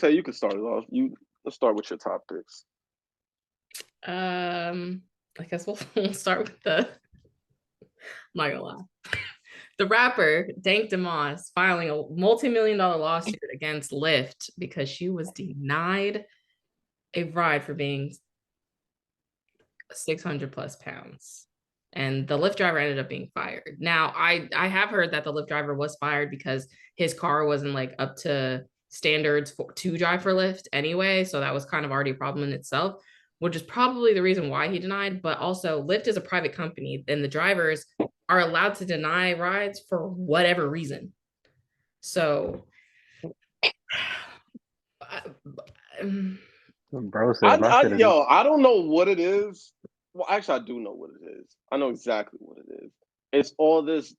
So you can start it off. Let's start with your top picks. I guess we'll start with the. I'm not gonna lie. The rapper Dank Demoss filing a multi-million-dollar lawsuit against Lyft because she was denied a ride for being 600 plus pounds. And the Lyft driver ended up being fired. Now, I have heard that the Lyft driver was fired because his car wasn't like up to standards to drive for Lyft anyway. So that was kind of already a problem in itself, which is probably the reason why he denied. But also, Lyft is a private company, and the drivers are allowed to deny rides for whatever reason. So, Bro said, I don't know what it is. Well, actually, I do know what it is. I know exactly what it is. It's all this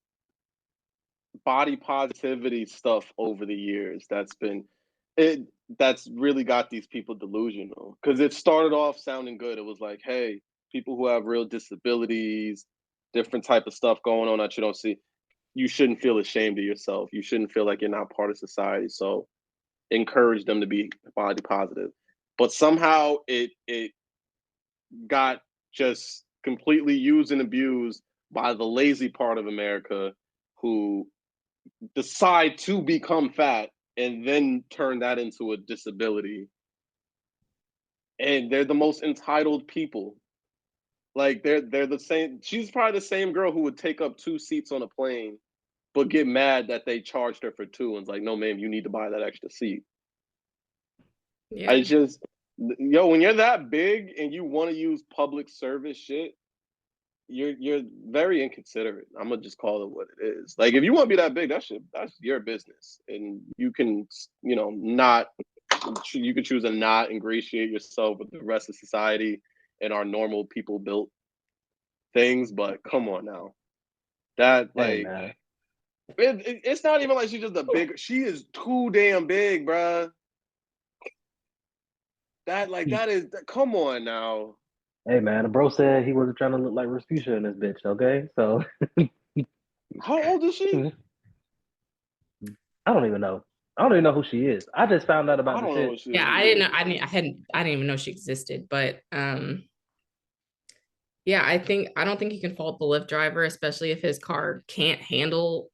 body positivity stuff over the years that's really got these people delusional. Because it started off sounding good. It was like, hey, people who have real disabilities, different type of stuff going on that you don't see, you shouldn't feel ashamed of yourself. You shouldn't feel like you're not part of society. So encourage them to be body positive. But somehow it got just completely used and abused by the lazy part of America who decide to become fat and then turn that into a disability. And they're the most entitled people. Like they're the same. She's probably the same girl who would take up 2 seats on a plane, but get mad that they charged her for 2 and it's like, no, ma'am, you need to buy that extra seat. yeah. I just, when you're that big and you want to use public service shit, you're very inconsiderate. I'm gonna just call it what it is. Like if you want to be that big, that's your business, and you can, not. You can choose to not ingratiate yourself with the rest of society and our normal people built things. But come on now, that like it's not even like she's just a big. She is too damn big, bruh. That is. Come on now. Hey man, the bro said he wasn't trying to look like Rasputia in this bitch. Okay, so How old is she? I don't even know. I don't even know who she is. I just found out about the shit. Yeah, I didn't know. I didn't even know she existed. But yeah, I don't think you can fault the Lyft driver, especially if his car can't handle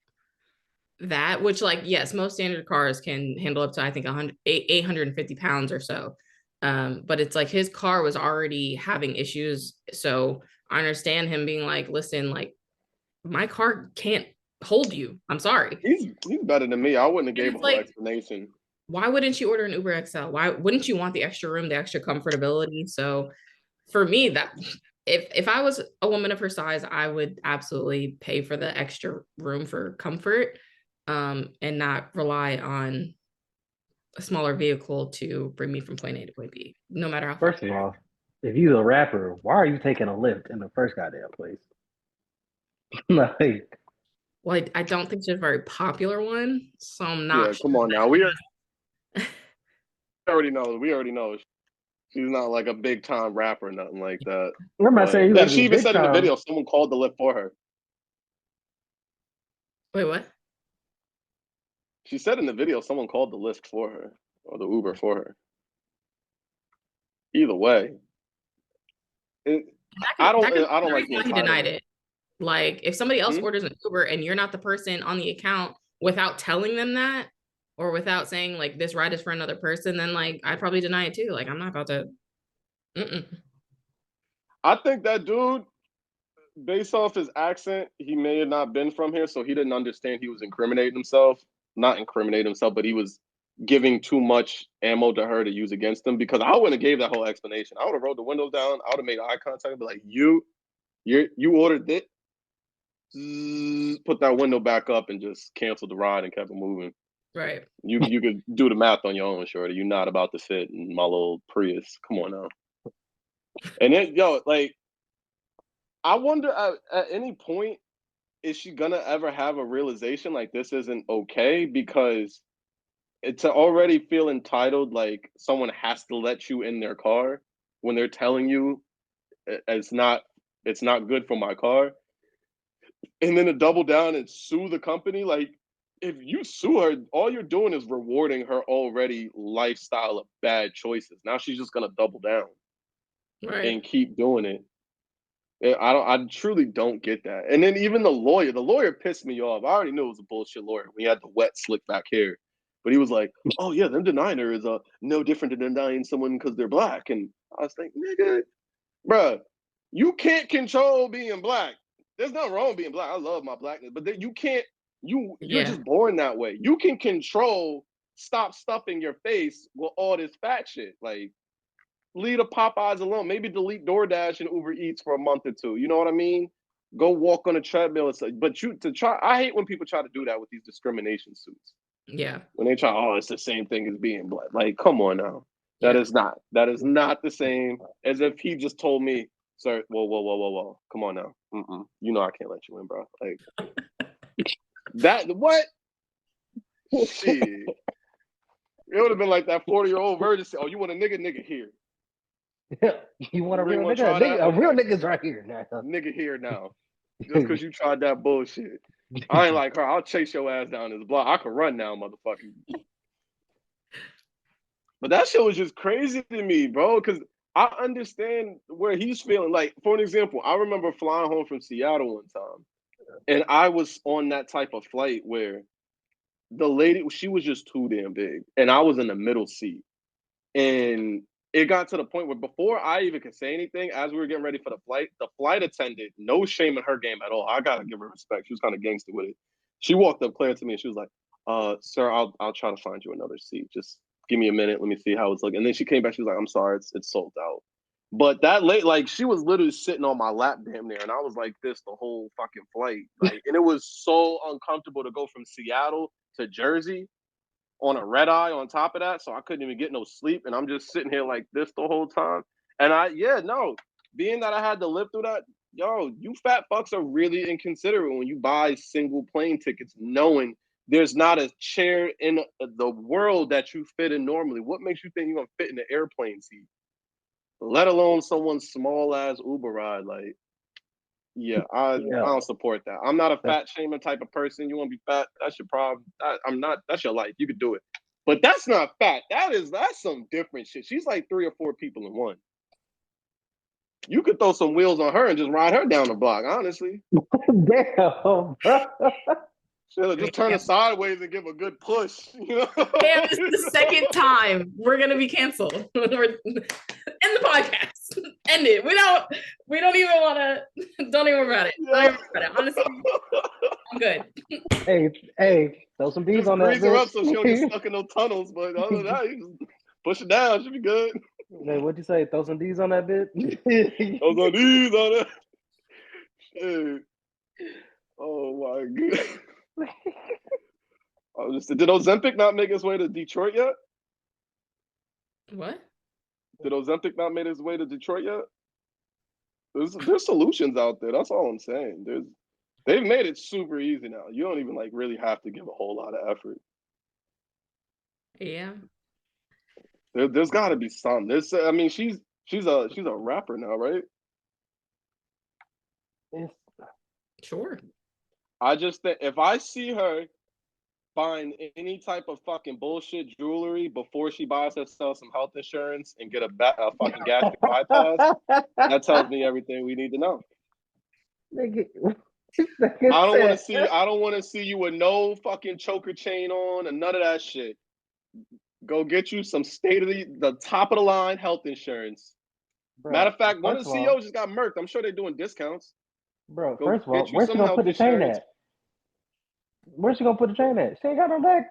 that. Which, like, yes, most standard cars can handle up to I think 850 pounds or so. But it's like his car was already having issues, so I understand him being like, "Listen, like, my car can't hold you. I'm sorry." He's better than me. I wouldn't have gave him an explanation. Why wouldn't you order an Uber XL? Why wouldn't you want the extra room, the extra comfortability? So for me, that if I was a woman of her size, I would absolutely pay for the extra room for comfort, and not rely on a smaller vehicle to bring me from point A to point B, no matter how far. First of all, if you're a rapper, why are you taking a Lyft in the first goddamn place? Like, well, I don't think she's a very popular one, so I'm not. Yeah, come on now. We already know. We already know she's not like a big time rapper or nothing like that. I'm not saying you Then gotta she be even big said in the time. video, someone called the Lyft for her. Wait, what? She said in the video, someone called the Lyft for her or the Uber for her. Either way, I don't like the he denied entitlement. it. Like if somebody else orders an Uber and you're not the person on the account without telling them that, or without saying like this ride is for another person, then like I'd probably deny it too. Like I'm not about to. I think that dude, based off his accent, he may have not been from here, so he didn't understand he was incriminating himself. Not incriminating himself, but he was giving too much ammo to her to use against him. Because I wouldn't have gave that whole explanation. I would have rolled the windows down. I would have made eye contact and be like, you ordered it. Put that window back up and just canceled the ride and kept it moving. Right. You could do the math on your own, shorty. You're not about to fit in my little Prius. Come on now. And then, like, I wonder at any point, is she gonna ever have a realization like this isn't okay? Because to already feel entitled, like someone has to let you in their car when they're telling you it's not good for my car. and then to double down and sue the company, like, if you sue her, all you're doing is rewarding her already lifestyle of bad choices. Now she's just gonna double down and keep doing it. I truly don't get that. And then even the lawyer pissed me off. I already knew it was a bullshit lawyer. We had the wet, slick back hair, but he was like, "Oh yeah, them denying her is no different than denying someone because they're black." And I was thinking, nigga, bruh, you can't control being black. There's nothing wrong with being black. I love my blackness, but you can't. You're just born that way. You can control. Stop stuffing your face with all this fat shit. Like, leave the Popeyes alone. Maybe delete DoorDash and Uber Eats for a month or two. You know what I mean? Go walk on a treadmill and stuff. But I hate when people try to do that with these discrimination suits. Yeah. When they try, it's the same thing as being black. Like, come on now. That is not the same as if he just told me, sir, whoa. Come on now. You know I can't let you in, bro. Like, that, what? Shit. It would have been like that 40-year-old virgin said, "Oh, you want a nigga here." You want a real nigga? A real nigga's right here now. Nigga here now. Just because you tried that bullshit. I ain't like her. I'll chase your ass down this block. I can run now, motherfucker. But that shit was just crazy to me, bro, because I understand where he's feeling. Like, for an example, I remember flying home from Seattle one time, and I was on that type of flight where the lady, she was just too damn big, and I was in the middle seat. And it got to the point where before I even could say anything, as we were getting ready for the flight attendant, no shame in her game at all. I gotta give her respect. She was kind of gangster with it. She walked up clear to me and she was like, "Sir, I'll try to find you another seat. Just give me a minute. Let me see how it's looking." And then she came back. She was like, "I'm sorry, it's sold out." But that late, like, she was literally sitting on my lap damn near, and I was like this the whole fucking flight. Like, and it was so uncomfortable to go from Seattle to Jersey on a red eye on top of that, so I couldn't even get no sleep, and I'm just sitting here like this the whole time. And being that I had to live through that, you fat fucks are really inconsiderate when you buy single plane tickets, knowing there's not a chair in the world that you fit in normally. What makes you think you're gonna fit in the airplane seat? Let alone someone's small ass Uber ride. Like, I don't support that. I'm not a fat shaming type of person. You want to be fat? That's your problem. I'm not. That's your life. You could do it. But that's not fat. That's some different shit. She's like 3 or 4 people in one. You could throw some wheels on her and just ride her down the block, honestly. Damn, bro. Just turn it sideways and give a good push. You know? Damn, this is the second time we're gonna be canceled. End the podcast. End it. We don't even want to. Don't even worry about it. Don't even worry about it. Honestly, I'm good. Hey, throw some bees on that. Grease her up so she don't get stuck in those tunnels. But other than that, you just push it down. Should be good. Hey, what'd you say? Throw some D's on that bit? Throw some D's on it. Shit. Oh my god. Did Ozempic not make its way to Detroit yet? What? Did Ozempic not make its way to Detroit yet? There's solutions out there. That's all I'm saying. They've made it super easy now. You don't even really have to give a whole lot of effort. Yeah. There's got to be some. I mean, she's a rapper now, right? Sure. I just think if I see her find any type of fucking bullshit jewelry before she buys herself some health insurance and get a fucking gastric bypass, that tells me everything we need to know. I don't want to see you with no fucking choker chain on and none of that shit. Go get you some the top of the line health insurance. Bro, matter of fact, one of the CEOs just got murked. I'm sure they're doing discounts. Bro, first of all, where's she gonna put the chain at? Where's she gonna put the chain at? She ain't got no neck.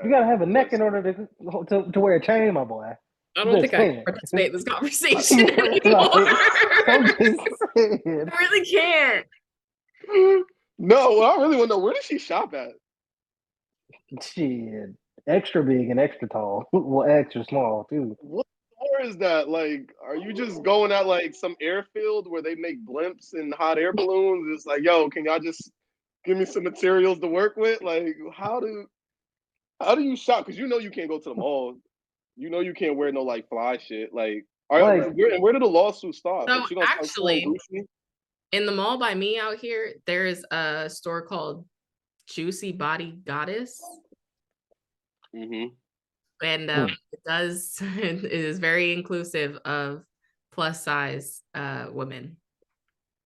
You gotta have a neck in order to wear a chain, my boy. I don't think I can participate in this conversation anymore. I really can't. No, I really want to know, where does she shop at? Shit, extra big and extra tall. Well, extra small too. What store is that? Like, are you just going at like some airfield where they make blimps and hot air balloons? It's like, yo, can y'all just give me some materials to work with? Like, how do you shop? Because you can't go to the mall. You can't wear no like fly shit. Like, where did the lawsuit start? So actually, In the mall by me out here, there is a store called Juicy Body Goddess. Mm-hmm. And it is very inclusive of plus size women.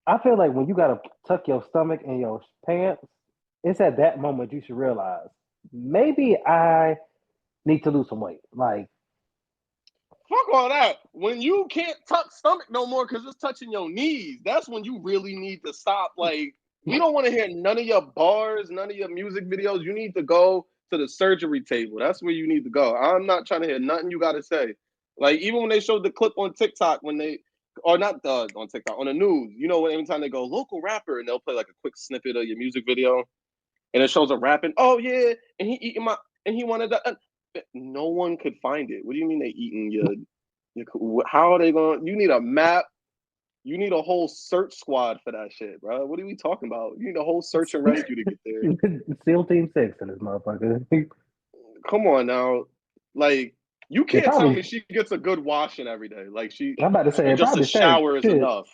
I feel like when you gotta tuck your stomach in your pants, it's at that moment you should realize maybe I need to lose some weight. Like, fuck all that. When you can't tuck stomach no more because it's touching your knees, that's when you really need to stop. Like, we don't want to hear none of your bars, none of your music videos. You need to go to the surgery table. That's where you need to go. I'm not trying to hear nothing you got to say. Like, even when they showed the clip on TikTok, or not on TikTok, on the news, you know, every time they go local rapper and they'll play like a quick snippet of your music video and it shows a rapping, oh yeah, and he eating and he wanted that. No one could find it. What do you mean they eating your how are they going? You need a map. You need a whole search squad for that shit, bro. What are we talking about? You need a whole search and rescue to get there. SEAL Team 6 in this motherfucker. Come on now. Like, you can't tell me she gets a good washing every day. Like, I'm about to say, just a shower is enough.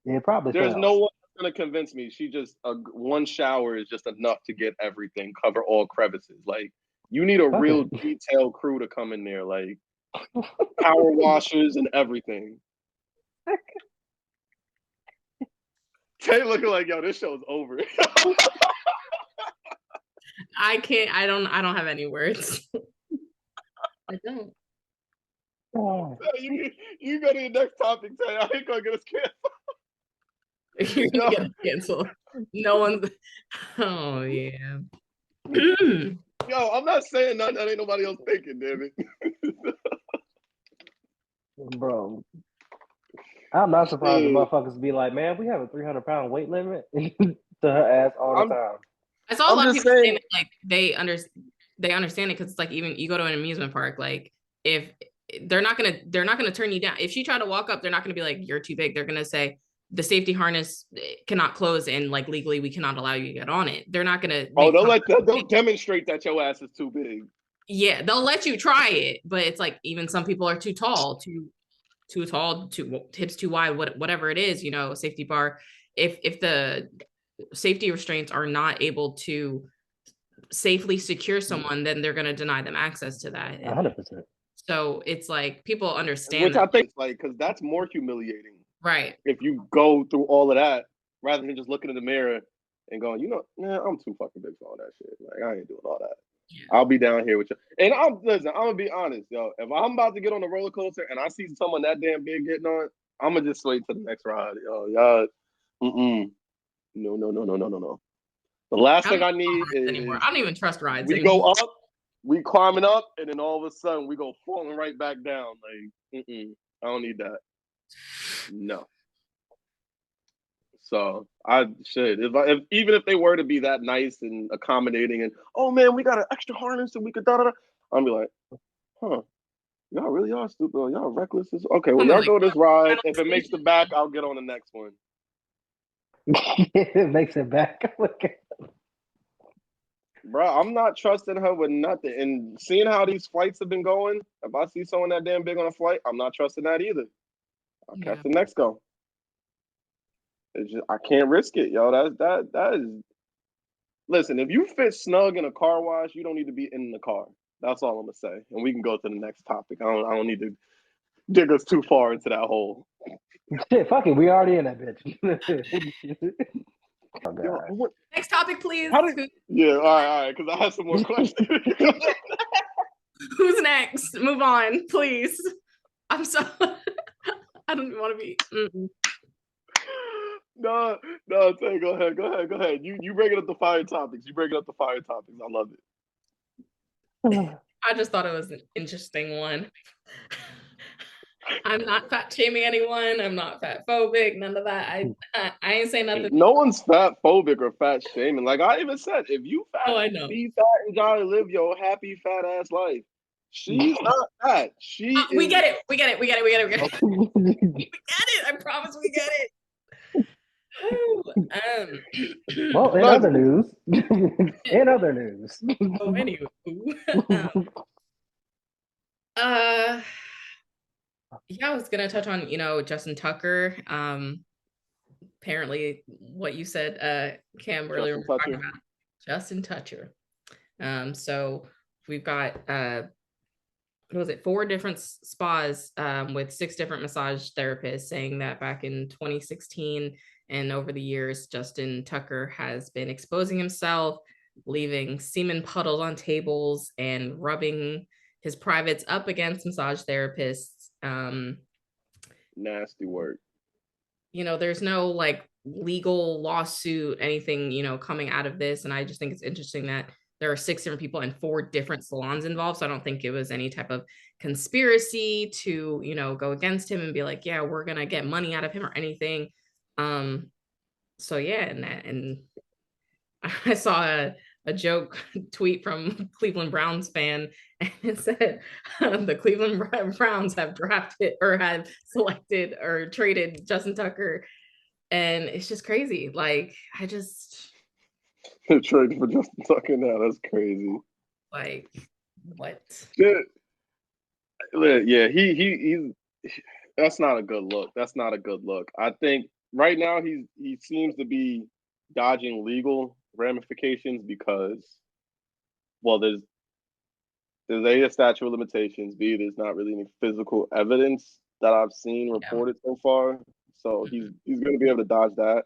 Yeah, probably. There's no one that's going to convince me she just, one shower is just enough to get everything, cover all crevices. Like, you need a real detailed crew to come in there. Like, power washers and everything. Tay looking like, yo, this show's over. I don't have any words. I don't. Oh. You go to the next topic, Tay. I ain't gonna get us canceled. You're gonna get us canceled. No one's. Oh yeah. Yo, I'm not saying nothing that ain't nobody else thinking, damn it. Bro, I'm not surprised the motherfuckers be like, man, we have a 300-pound weight limit to her ass all the time. I saw a lot of people saying that, like they understand it because it's like, even you go to an amusement park, like if they're not gonna turn you down. If she tried to walk up, they're not gonna be like, you're too big. They're gonna say the safety harness cannot close and like legally we cannot allow you to get on it. They're not gonna. They'll demonstrate that your ass is too big. Yeah, they'll let you try it, but it's like even some people are too tall, hips too wide, whatever it is, you know, safety bar. If the safety restraints are not able to safely secure someone, then they're going to deny them access to that. 100%. So it's like people understand, which I think is like, because that's more humiliating, right? If you go through all of that rather than just looking in the mirror and going, you know, man, I'm too fucking big for all that shit. Like, I ain't doing all that. Yeah. I'll be down here with you. And I'm gonna be honest, yo. If I'm about to get on a roller coaster and I see someone that damn big getting on, I'm gonna just wait to the next ride, yo. Y'all, no. The last thing I need is anymore. I don't even trust rides. We go up, we climbing up, and then all of a sudden we go falling right back down. Like, I don't need that. No. So even if they were to be that nice and accommodating and, oh man, we got an extra harness and we could I'll be like, huh, y'all really are stupid. Y'all reckless. Okay, well, y'all go this ride. If it makes it back, I'll get on the next one. It makes it back. Bro, I'm not trusting her with nothing. And seeing how these flights have been going, if I see someone that damn big on a flight, I'm not trusting that either. I'll catch the next go. It's just, I can't risk it, yo. That is. Listen, if you fit snug in a car wash, you don't need to be in the car. That's all I'm gonna say, and we can go to the next topic. I don't need to dig us too far into that hole. Shit, fuck it, we already in that bitch. Oh, God. Next topic, please. All right, because I have some more questions. Who's next? Move on, please. I'm so. I don't want to be. No, Tay, go ahead. You bring it up the fire topics. I love it. I just thought it was an interesting one. I'm not fat shaming anyone. I'm not fat phobic. None of that. I ain't saying nothing. No one's fat phobic or fat shaming. Like I even said, if you fat, I know. Be fat and jolly, live your happy fat ass life. She's not fat. We get it. We get it. I promise we get it. Well, in other news. Oh, anyway. I was gonna touch on, Justin Tucker. apparently what you said, Cam, earlier, we were talking about Justin Toucher. So we've got what was it, 4 different spas with 6 different massage therapists saying that back in 2016 and over the years, Justin Tucker has been exposing himself, leaving semen puddles on tables and rubbing his privates up against massage therapists. Nasty work. There's no like legal lawsuit, anything, coming out of this. And I just think it's interesting that there are 6 different people and 4 different salons involved. So I don't think it was any type of conspiracy to, go against him and be like, yeah, we're going to get money out of him or anything. So yeah. And I saw a joke tweet from Cleveland Browns fan, and it said the Cleveland Browns have drafted or have selected or traded Justin Tucker. And it's just crazy. Like, I just trade for Justin Tucker now. That's crazy. Like, what? Yeah, he's that's not a good look. That's not a good look. I think right now he seems to be dodging legal ramifications because, well, there's A, a statute of limitations, B, there's not really any physical evidence that I've seen reported so far. So he's going to be able to dodge that.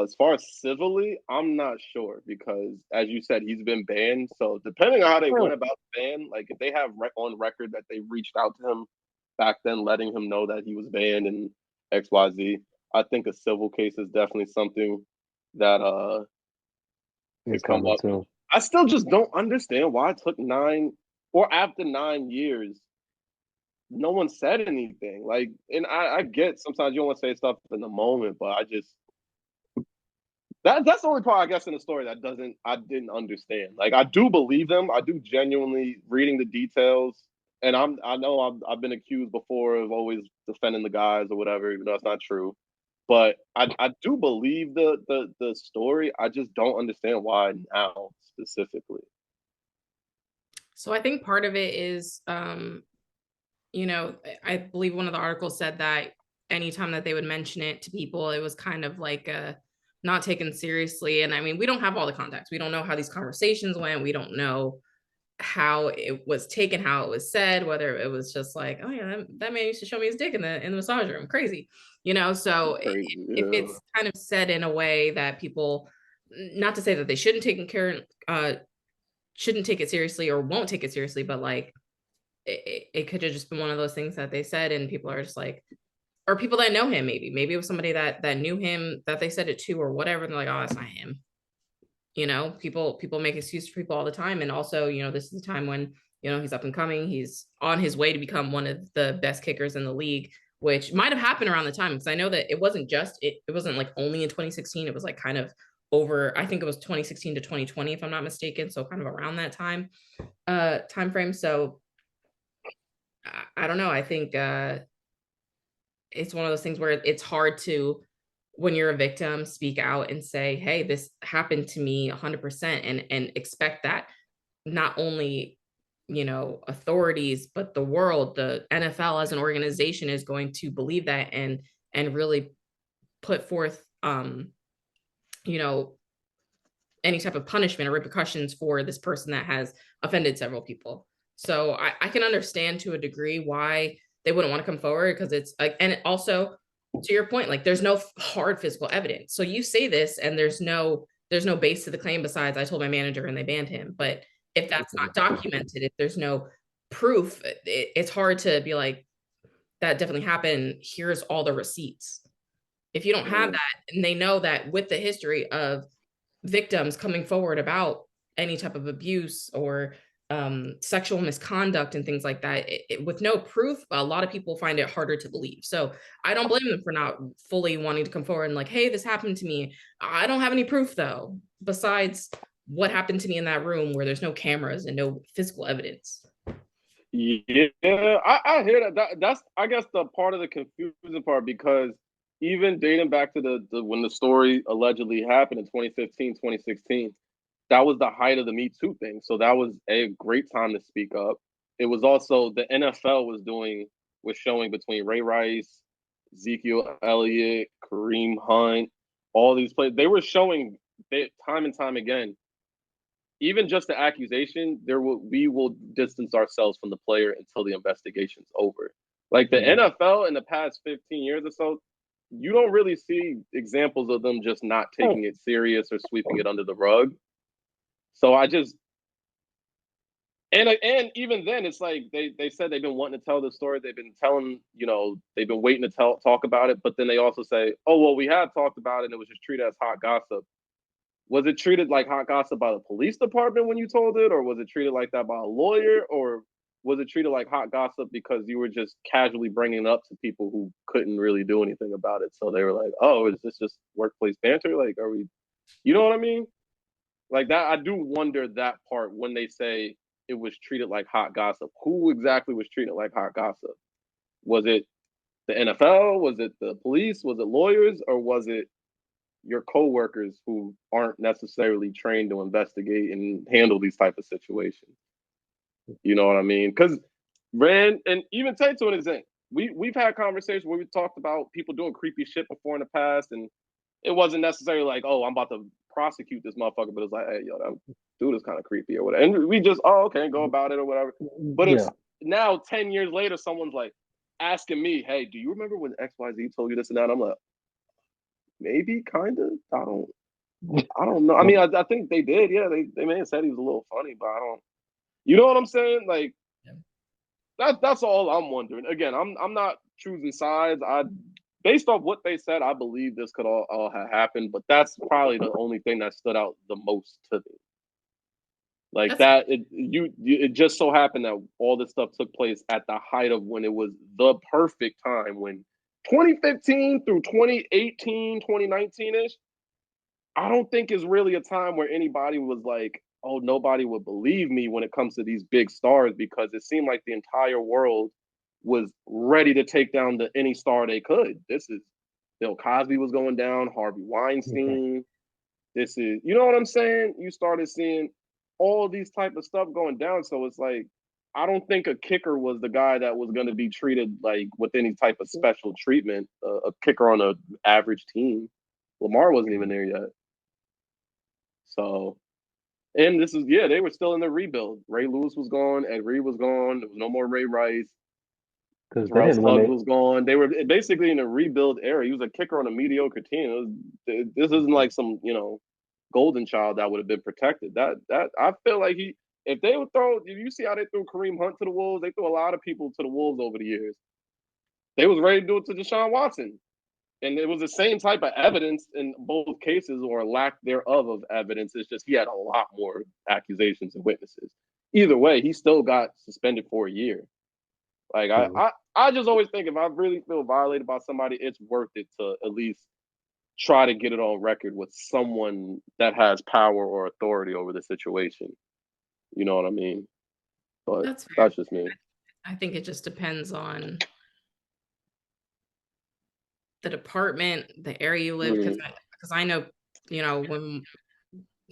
As far as civilly, I'm not sure because, as you said, he's been banned. So depending on how they went about the ban, like if they have on record that they reached out to him back then, letting him know that he was banned and X, Y, Z, I think a civil case is definitely something that could come up. Too. I still just don't understand why it took 9 or after 9 years. No one said anything. Like, and I get sometimes you don't want to say stuff in the moment, but I just that's the only part I guess in the story that I didn't understand. Like, I do believe them. I do genuinely reading the details, and I know I've been accused before of always defending the guys or whatever, even though that's not true. But I do believe the story. I just don't understand why now specifically. So I think part of it is, I believe one of the articles said that anytime that they would mention it to people, it was kind of like not taken seriously. And I mean, we don't have all the context. We don't know how these conversations went. We don't know how it was taken, how it was said, whether it was just like, oh yeah, that man used to show me his dick in the massage room. Crazy. So crazy, if it's kind of said in a way that people, not to say that they shouldn't take it seriously or won't take it seriously, but like it could have just been one of those things that they said and people are just like, or people that know him, maybe it was somebody that knew him that they said it to or whatever, and they're like, oh, that's not him. People make excuses for people all the time. And also, this is the time when, he's up and coming. He's on his way to become one of the best kickers in the league, which might have happened around the time. Because I know that it wasn't like only in 2016. It was like kind of over, I think it was 2016 to 2020, if I'm not mistaken. So kind of around that time frame. So I don't know. I think it's one of those things where it's hard to, when you're a victim, speak out and say, hey, this happened to me 100% and expect that not only, authorities, but the world, the NFL as an organization is going to believe that and really put forth, any type of punishment or repercussions for this person that has offended several people. So I can understand to a degree why they wouldn't want to come forward because it's like, and also to your point, like there's no hard physical evidence. So you say this and there's no base to the claim besides I told my manager and they banned him. But if that's not documented, if there's no proof, it's hard to be like, that definitely happened. Here's all the receipts. If you don't have that, and they know that with the history of victims coming forward about any type of abuse or sexual misconduct and things like that, with no proof, a lot of people find it harder to believe. So I don't blame them for not fully wanting to come forward and like, hey, this happened to me. I don't have any proof though, besides what happened to me in that room where there's no cameras and no physical evidence. Yeah, I hear that. That's, I guess, the part of the confusing part, because even dating back to the when the story allegedly happened in 2015, 2016, that was the height of the Me Too thing. So that was a great time to speak up. It was also the NFL was showing between Ray Rice, Ezekiel Elliott, Kareem Hunt, all these plays. They were showing time and time again. Even just the accusation, we will distance ourselves from the player until the investigation's over. Like the NFL in the past 15 years or so, you don't really see examples of them just not taking it serious or sweeping it under the rug. So I just and even then, it's like they said they've been wanting to tell the story. They've been telling, they've been waiting to talk about it. But then they also say, oh, well, we have talked about it and it was just treated as hot gossip. Was it treated like hot gossip by the police department when you told it? Or was it treated like that by a lawyer? Or was it treated like hot gossip because you were just casually bringing it up to people who couldn't really do anything about it? So they were like, oh, is this just workplace banter? Like, are we, you know what I mean? Like that, I do wonder that part when they say it was treated like hot gossip. Who exactly was treated like hot gossip? Was it the NFL? Was it the police? Was it lawyers? Or was it your coworkers who aren't necessarily trained to investigate and handle these type of situations? You know what I mean? Because and even take to an example, we've had conversations where we talked about people doing creepy shit before in the past, and it wasn't necessarily like, oh, I'm about to prosecute this motherfucker, but it's like, hey, yo, that dude is kind of creepy or whatever. And we just, oh, okay, go about it or whatever. But it's now 10 years later, someone's like asking me, hey, do you remember when XYZ told you this and that? I'm like, maybe, kind of. I don't know. I mean, I think they did. Yeah, they may have said he was a little funny, but I don't. You know what I'm saying? Like, that's all I'm wondering. Again, I'm not choosing sides. Based off what they said, I believe this could all have happened, but that's probably the only thing that stood out the most to me. Like it just so happened that all this stuff took place at the height of when it was the perfect time, when 2015 through 2018, 2019-ish, I don't think is really a time where anybody was like, oh, nobody would believe me when it comes to these big stars, because it seemed like the entire world was ready to take down any star they could. This is Bill Cosby was going down, Harvey Weinstein. This is, you know what I'm saying? You started seeing all these type of stuff going down. So it's like, I don't think a kicker was the guy that was going to be treated like with any type of special treatment. A kicker on an average team. Lamar wasn't even there yet. So, and this is, they were still in the rebuild. Ray Lewis was gone. Ed Reed was gone. There was no more Ray Rice. Terrell Suggs was gone. They were basically in a rebuild era. He was a kicker on a mediocre team. This isn't like some, golden child that would have been protected. That I feel like if you see how they threw Kareem Hunt to the Wolves, they threw a lot of people to the Wolves over the years. They was ready to do it to Deshaun Watson. And it was the same type of evidence in both cases, or lack thereof of evidence. It's just he had a lot more accusations and witnesses. Either way, he still got suspended for a year. Like I just always think if I really feel violated by somebody, it's worth it to at least try to get it on record with someone that has power or authority over the situation. You know what I mean? But that's just me. I think it just depends on the department, the area you live, because I know, when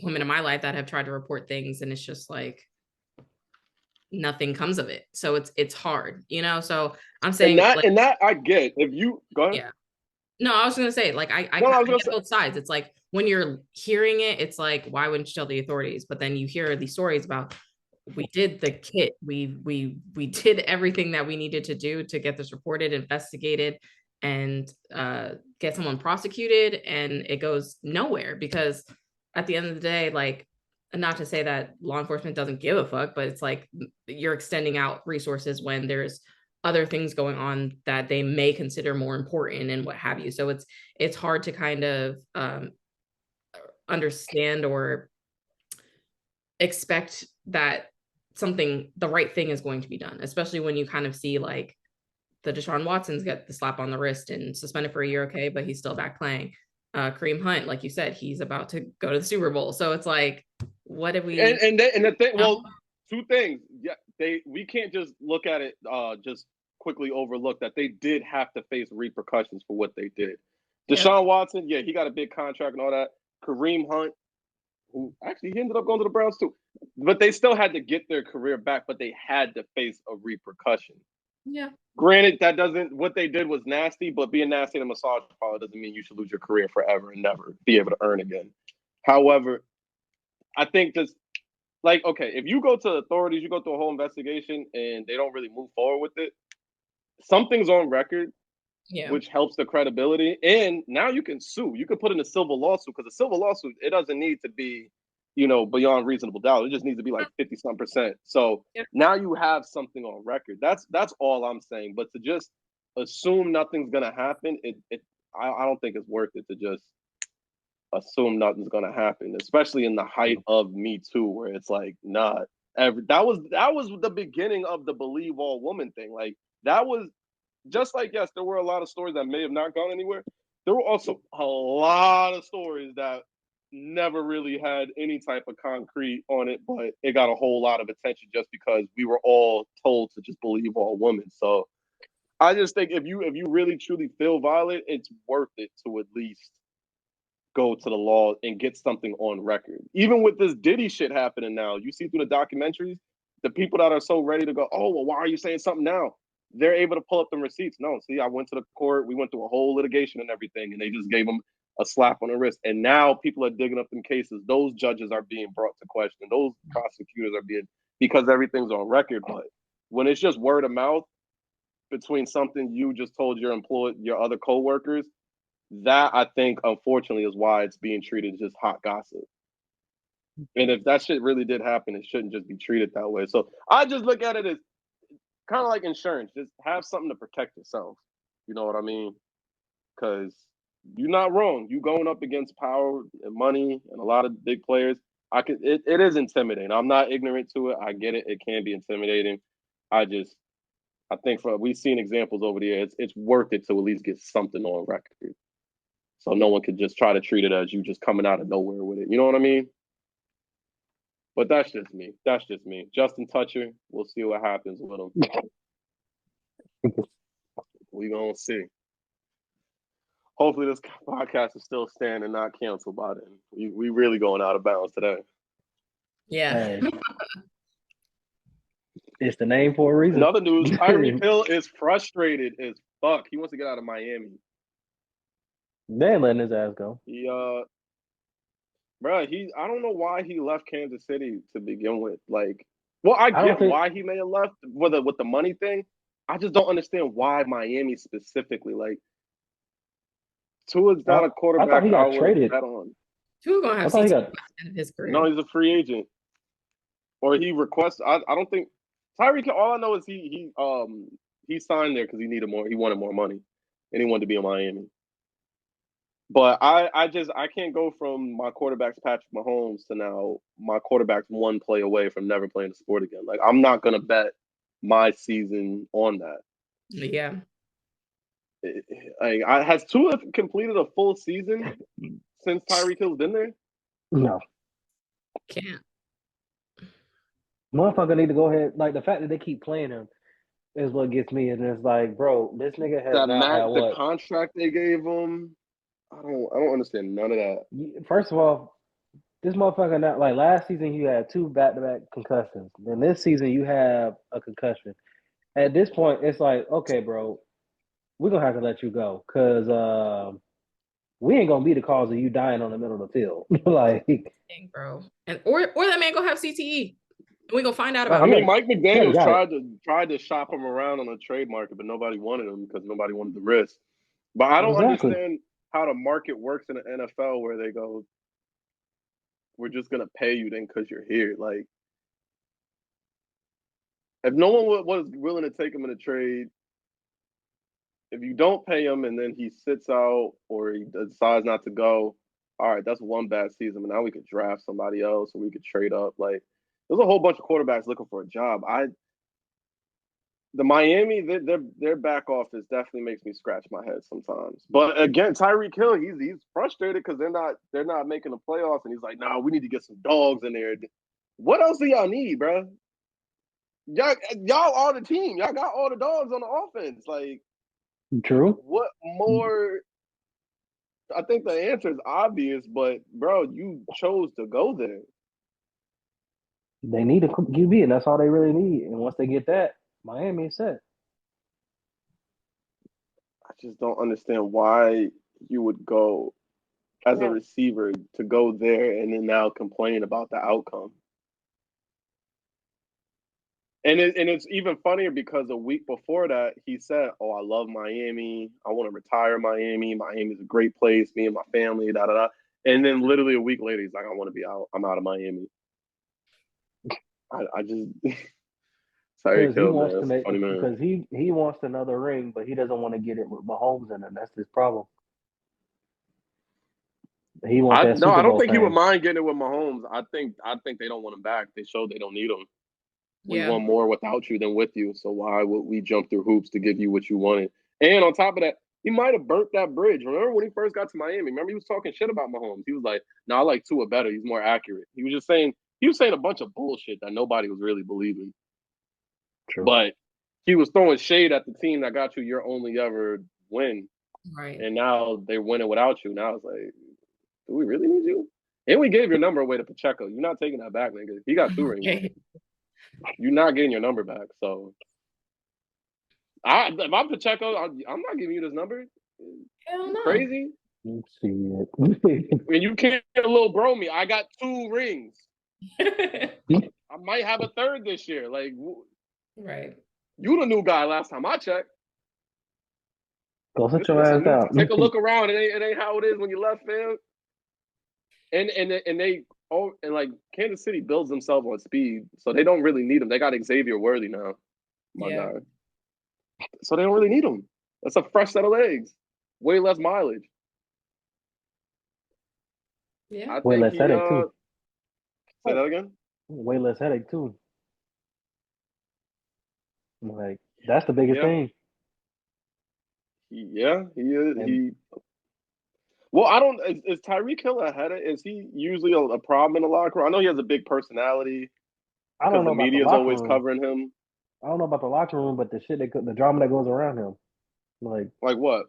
women in my life that have tried to report things, and it's just like nothing comes of it. So it's hard, So I'm saying, and that I get. If you go ahead. Yeah. No, I was gonna say, like, I get both sides. It's like when you're hearing it, it's like, why wouldn't you tell the authorities? But then you hear these stories about, we did the kit, we did everything that we needed to do to get this reported, investigated, and get someone prosecuted, and it goes nowhere, because at the end of the day, like, not to say that law enforcement doesn't give a fuck, but it's like you're extending out resources when there's other things going on that they may consider more important and what have you. So it's hard to kind of understand or expect that the right thing is going to be done, especially when you kind of see like the Deshaun Watsons get the slap on the wrist and suspended for a year, okay, but he's still back playing. Kareem Hunt, like you said, he's about to go to the Supwerbowl. So it's like, what did we? And the thing, well, two things. Yeah, we can't just look at it, just quickly overlook that they did have to face repercussions for what they did. Deshaun Watson, he got a big contract and all that. Kareem Hunt, who actually he ended up going to the Browns too, but they still had to get their career back. But they had to face a repercussion. Yeah. Granted, that doesn't what they did was nasty, but being nasty in a massage parlor doesn't mean you should lose your career forever and never be able to earn again. However, I think just like okay, if you go to authorities, you go through a whole investigation and they don't really move forward with it, something's on record, Yeah. which helps the credibility. And now you can sue. You can put in a civil lawsuit because a civil lawsuit, it doesn't need to be, beyond reasonable doubt. It just needs to be like 50-some%. So now you have something on record. That's all I'm saying. But to just assume nothing's gonna happen, I don't think it's worth it to just assume nothing's gonna happen, especially in the height of Me Too, where it's like, nah, that was the beginning of the believe all woman thing. Like that was just like, yes, there were a lot of stories that may have not gone anywhere. There were also a lot of stories that never really had any type of concrete on it, but it got a whole lot of attention just because we were all told to just believe all women. So I just think if you really truly feel violent, it's worth it to at least go to the law and get something on record. Even with this Diddy shit happening now, you see through the documentaries, the people that are so ready to go, oh, well, why are you saying something now? They're able to pull up the receipts. No, see, I went to the court. We went through a whole litigation and everything, and they just gave them a slap on the wrist. And now people are digging up them cases. Those judges are being brought to question. Those prosecutors are being, because everything's on record. But when it's just word of mouth between something you just told your other coworkers, that I think, unfortunately, is why it's being treated as just hot gossip. And if that shit really did happen, it shouldn't just be treated that way. So I just look at it as kind of like insurance. Just have something to protect yourself. You know what I mean? Because you're not wrong. You going up against power and money and a lot of big players. It is intimidating. I'm not ignorant to it. I get it. It can be intimidating. I think we've seen examples over the years. It's worth it to at least get something on record. So no one could just try to treat it as you just coming out of nowhere with it. You know what I mean? But that's just me. Justin Toucher, we'll see what happens with him. We gonna see. Hopefully this podcast is still staying and not canceled by then. We really going out of bounds today. Yeah. Hey. It's the name for a reason. Another news, Tyreek Hill is frustrated as fuck. He wants to get out of Miami. They ain't letting his ass go. I don't know why he left Kansas City to begin with. Like, well, I get why he may have left with the money thing. I just don't understand why Miami specifically. Like, Tua's not a quarterback. I thought he got traded. Tua gonna have CTE in his career. No, he's a free agent, or he requests. I don't think Tyreek. All I know is he signed there because he needed more. He wanted more money, and he wanted to be in Miami. But I can't go from my quarterback's Patrick Mahomes to now my quarterback's one play away from never playing the sport again. Like, I'm not gonna bet my season on that. Yeah. Has Tua completed a full season since Tyreek Hill's been there? No. Can't. Motherfucker need to go ahead. Like, the fact that they keep playing him is what gets me. And it's like, bro, this nigga has the contract they gave him. I don't understand none of that. First of all, this motherfucker not like last season you had 2 back-to-back concussions. Then this season you have a concussion. At this point, it's like, okay, bro, we're gonna have to let you go because we ain't gonna be the cause of you dying on the middle of the field. Like, dang, bro, and or that man gonna have CTE. We gonna find out about. I mean, Mike McDaniels tried to shop him around on a trade market, but nobody wanted him because nobody wanted the risk. But I don't understand how the market works in the NFL where they go, we're just going to pay you then because you're here. Like, if no one was willing to take him in a trade, if you don't pay him and then he sits out or he decides not to go, all right, that's one bad season. But now we could draft somebody else or we could trade up. Like, there's a whole bunch of quarterbacks looking for a job. The Miami, their back office definitely makes me scratch my head sometimes. But again, Tyreek Hill, he's frustrated because they're not making the playoffs, and he's like, "No, we need to get some dogs in there." What else do y'all need, bro? Y'all are the team. Y'all got all the dogs on the offense. Like, true. What more? I think the answer is obvious, but bro, you chose to go there. They need a QB, and that's all they really need. And once they get that, Miami is set. just don't understand why you would go as a receiver to go there and then now complain about the outcome. And it's even funnier because a week before that, he said, "Oh, I love Miami. I want to retire Miami. Miami's a great place. Me and my family, da da da." And then literally a week later, he's like, "I want to be out. I'm out of Miami." I just Tyreek Hill, man. That's a funny man. Because he wants another ring, but he doesn't want to get it with Mahomes in it. That's his problem. He wants that Super Bowl I don't think fame. he would mind getting it with Mahomes. I think they don't want him back. They showed they don't need him. We want more without you than with you. So why would we jump through hoops to give you what you wanted? And on top of that, he might have burnt that bridge. Remember when he first got to Miami? Remember he was talking shit about Mahomes. He was like, "No, I like Tua better. He's more accurate." He was saying a bunch of bullshit that nobody was really believing. True. But he was throwing shade at the team that got you your only ever win. Right. And now they're winning without you. Now it's like, do we really need you? And we gave your number away to Pacheco. You're not taking that back, nigga. He got 2 rings. You're not getting your number back. So, if I'm Pacheco, I'm not giving you this number. Hell no. Crazy? Let's see it. And you can't little bro me. I got 2 rings. I might have a 3rd this year. Like, right. You the new guy last time I checked. Go sit your ass out. Take a look around. It ain't how it is when you left, fam. And like Kansas City builds themselves on speed, so they don't really need him. They got Xavier Worthy now, my guy. So they don't really need him. That's a fresh set of legs, way less mileage. Yeah, way less headache too. Say that again. Way less headache too. Like that's the biggest thing. Yeah, he is. Well, I don't. Is Tyreek Hill ahead of? Is he usually a problem in the locker room? I know he has a big personality. I don't know the about media the is locker always room. covering him. I don't know about the locker room, but the drama that goes around him, like what?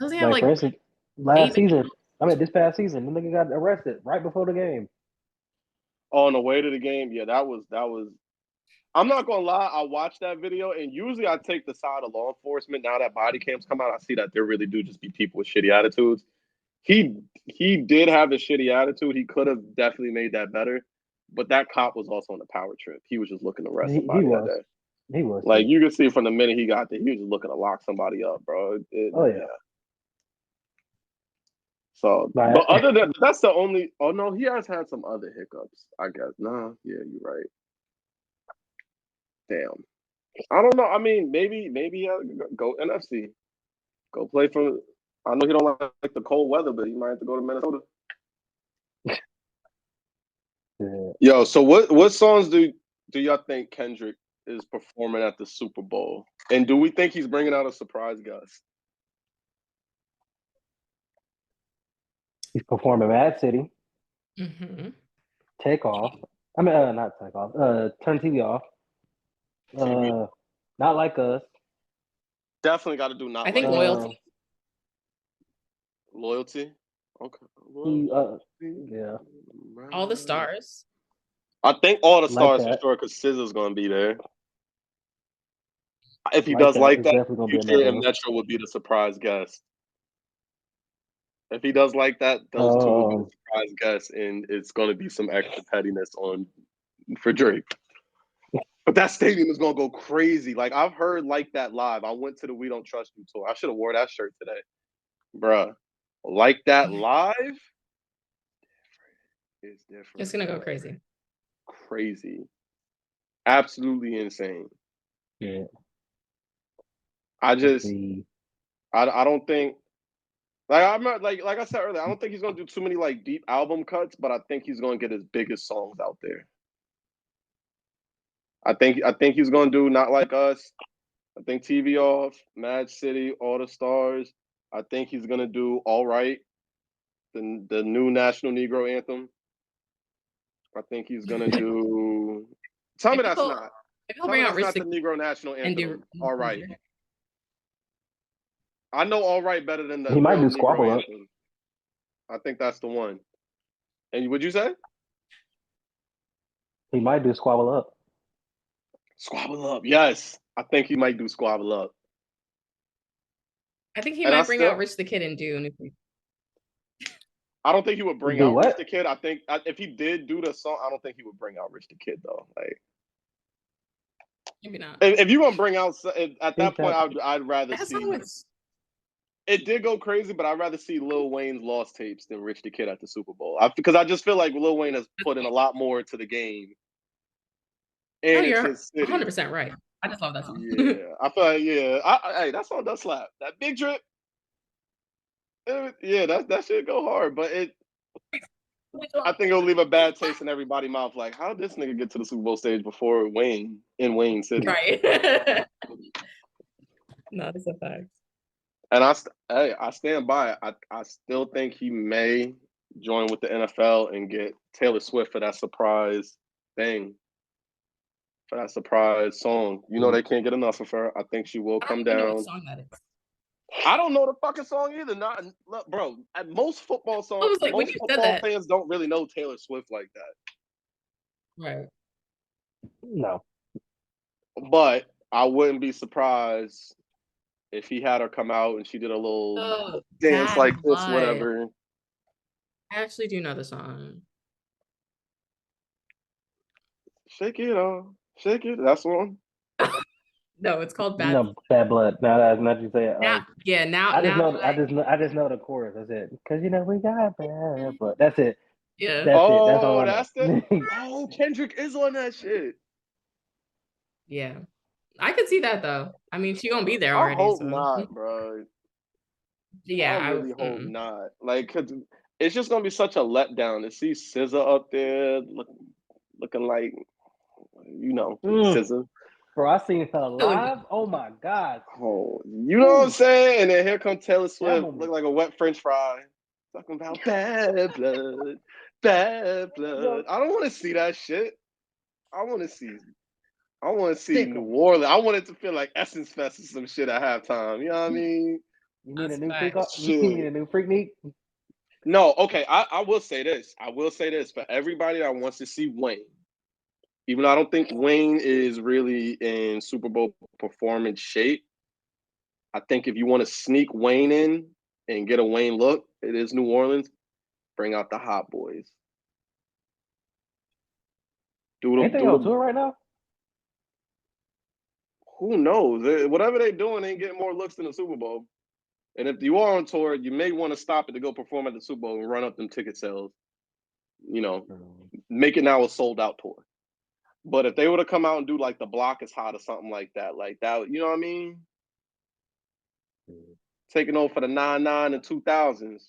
Does he have for instance, this past season, the nigga got arrested right before the game. Oh, on the way to the game, yeah, that was. I'm not gonna lie, I watched that video, and usually I take the side of law enforcement. Now that body cams come out, I see that there really do just be people with shitty attitudes. He did have a shitty attitude. He could have definitely made that better, but that cop was also on a power trip. He was just looking to arrest somebody that day. He was like you can see from the minute he got there, he was just looking to lock somebody up, bro. Yeah. So, but other than that's the only. Oh no, he has had some other hiccups. I guess. Nah, yeah, you're right. Damn. I don't know. I mean, maybe go NFC. Go play for. I know he don't like the cold weather, but he might have to go to Minnesota. Yeah. Yo, so what songs do y'all think Kendrick is performing at the Super Bowl? And do we think he's bringing out a surprise guest? He's performing Mad City. Mm-hmm. Take Off. I mean, not Take Off. Turn TV Off. Not Like Us. Definitely got to do Not. I think Loyalty. Loyalty. Okay. Yeah. All the Stars. I think All the Stars for sure because SZA's gonna be there. If he does like that, Future and Metro would be the surprise guest. If he does like that, those two will be the surprise guests, and it's going to be some extra pettiness for Drake. But that stadium is going to go crazy. Like, I've heard like that live. I went to the We Don't Trust You tour. I should have wore that shirt today. Bruh. Like that live? It's different. It's going to go crazy. Crazy. Absolutely insane. Yeah. I don't think I'm not like I said earlier, I don't think he's gonna do too many like deep album cuts, but I think he's gonna get his biggest songs out there. I think he's gonna do Not Like Us. I think TV Off, Mad City, All the Stars. I think he's gonna do All Right, the new National Negro Anthem. I think he's gonna do. Tell me that's not. Tell me that's not the Negro National Anthem. All Right. I know All Right better than the. He might do Squabble Up. I think that's the one. And would you say? He might do Squabble Up. Squabble Up, yes. I think he might do Squabble Up. I think he And might bring out Rich the Kid in Dune. I don't think he would bring Do out what? Rich the Kid. I think if he did do the song, I don't think he would bring out Rich the Kid though. Like Maybe not. if you're gonna bring out at that point, Exactly. I'd rather That see. song was It did go crazy, but I'd rather see Lil Wayne's lost tapes than Rich the Kid at the Super Bowl. Because I just feel like Lil Wayne has put in a lot more to the game, and it's you're his city. 100% right. I just love that song. Yeah, I feel like hey, that song does slap. That Big Drip, yeah, that shit go hard, but I think it'll leave a bad taste in everybody's mouth. Like, how did this nigga get to the Super Bowl stage before Wayne in Wayne City? Right. No, that's a fact. And I stand by it. I still think he may join with the NFL and get Taylor Swift for that surprise thing, for that surprise song. You know they can't get enough of her. I think she will come down. I don't know what song that is. I don't know the fucking song either. Look, bro. At most football songs, like, most football fans don't really know Taylor Swift like that. Right. No. But I wouldn't be surprised if he had her come out and she did a little dance like this, whatever. I actually do know the song. Shake it off. Shake it. That's one. No, it's called Bad. No, Bad Blood. Now that's not you say it. Now, I just know the chorus. That's it. Because we got bad blood. That's it. Yeah. That's it. That's all. That's the. Kendrick is on that shit. Yeah, I could see that though. I mean, she gonna be there already. I hope not, bro. Yeah, I really hope not. Like, cause it's just gonna be such a letdown to see SZA up there looking like, SZA. Bro, I seen her live. Oh my god. Oh, you know what I'm saying? And then here comes Taylor Swift, look like a wet French fry, talking about bad blood, bad blood. I don't want to see that shit. I want to see New Orleans. I want it to feel like Essence Fest or some shit at halftime. You know what I mean? You need a new freak? You need a new Freaknik? No, okay. I will say this. For everybody that wants to see Wayne, even though I don't think Wayne is really in Super Bowl performance shape, I think if you want to sneak Wayne in and get a Wayne look, it is New Orleans. Bring out the Hot Boys. Ain't they on tour right now? Who knows? Whatever they're doing ain't getting more looks than the Super Bowl. And if you are on tour, you may want to stop it to go perform at the Super Bowl and run up them ticket sales. Make it now a sold-out tour. But if they were to come out and do like the Block is Hot or something like that, you know what I mean? Taking over for the 99 and 2000s.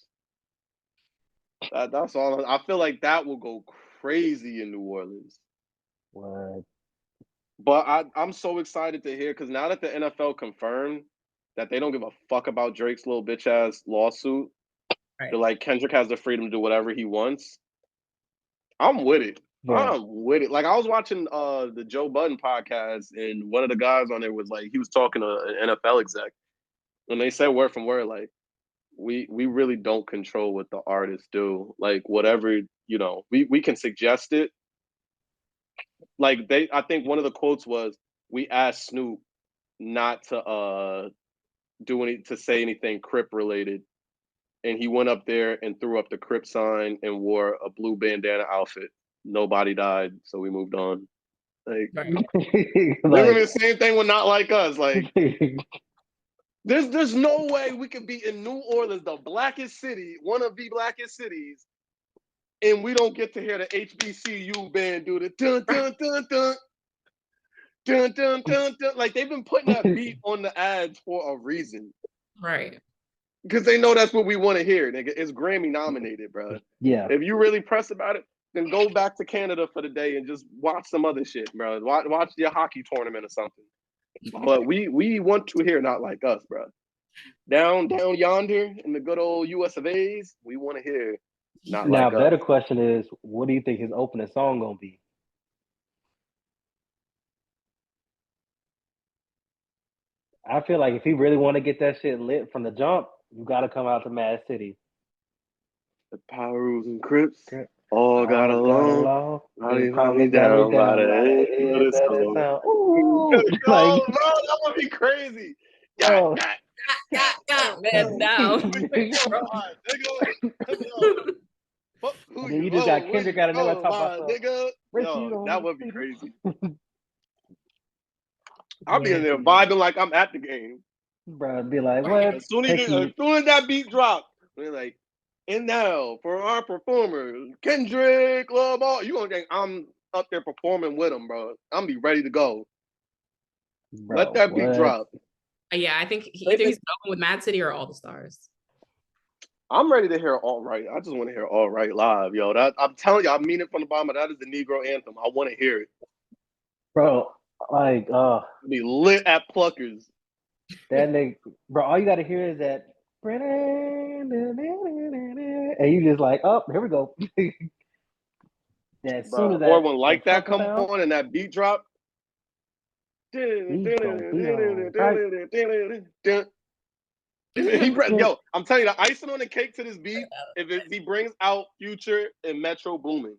That's all. I feel like that will go crazy in New Orleans. What? But I'm so excited to hear, because now that the NFL confirmed that they don't give a fuck about Drake's little bitch ass lawsuit, they're like, Kendrick has the freedom to do whatever he wants. I'm with it. Right. I'm with it. Like, I was watching the Joe Budden podcast, and one of the guys on there was like, he was talking to an NFL exec, and they said word from word, like, we really don't control what the artists do. Like, whatever, we can suggest it. Like, I think one of the quotes was, we asked Snoop not to say anything Crip related, and he went up there and threw up the Crip sign and wore a blue bandana outfit. Nobody died, so we moved on. Like, they're gonna be the same thing with Not Like Us. Like, there's no way we could be in New Orleans, the blackest city, one of the blackest cities, and we don't get to hear the HBCU band do the dun dun dun dun dun dun dun dun. Like, they've been putting that beat on the ads for a reason, right? Because they know that's what we want to hear. Nigga, it's Grammy nominated, bro. Yeah. If you really press about it, then go back to Canada for the day and just watch some other shit, bro. Watch your hockey tournament or something. But we want to hear Not Like Us, bro. Down yonder in the good old US of A's, we want to hear Not Like Us. Now, better question is, what do you think his opening song gonna be? I feel like if he really want to get that shit lit from the jump, you got to come out to Mad City. The Power Rules and Crips all got along. They probably got me down by the head. That would be crazy. That would be crazy. Man down. And then you just got Kendrick out of nowhere talking about nigga. Yo, that would be crazy. I'll be Yeah, in there vibing like I'm at the game. Bro, be like, what? As soon as that beat drops, we're like, and now for our performer, Kendrick, Lamar. You gonna think I'm up there performing with him, bro? I'm be ready to go. Bro, let that beat drop. Yeah, I think either he's going with Mad City or All the Stars. I'm ready to hear All Right. I just want to hear All Right live, yo. That I'm telling you, I mean it from the bottom. That is the Negro anthem. I want to hear it, bro. Like, be lit at Pluckers. That nigga, bro. All you got to hear is that, and you just like, oh, here we go. As soon as that, or when like that come on and that beat drop. Yo, I'm telling you, the icing on the cake to this beat, if he brings out Future and Metro Boomin.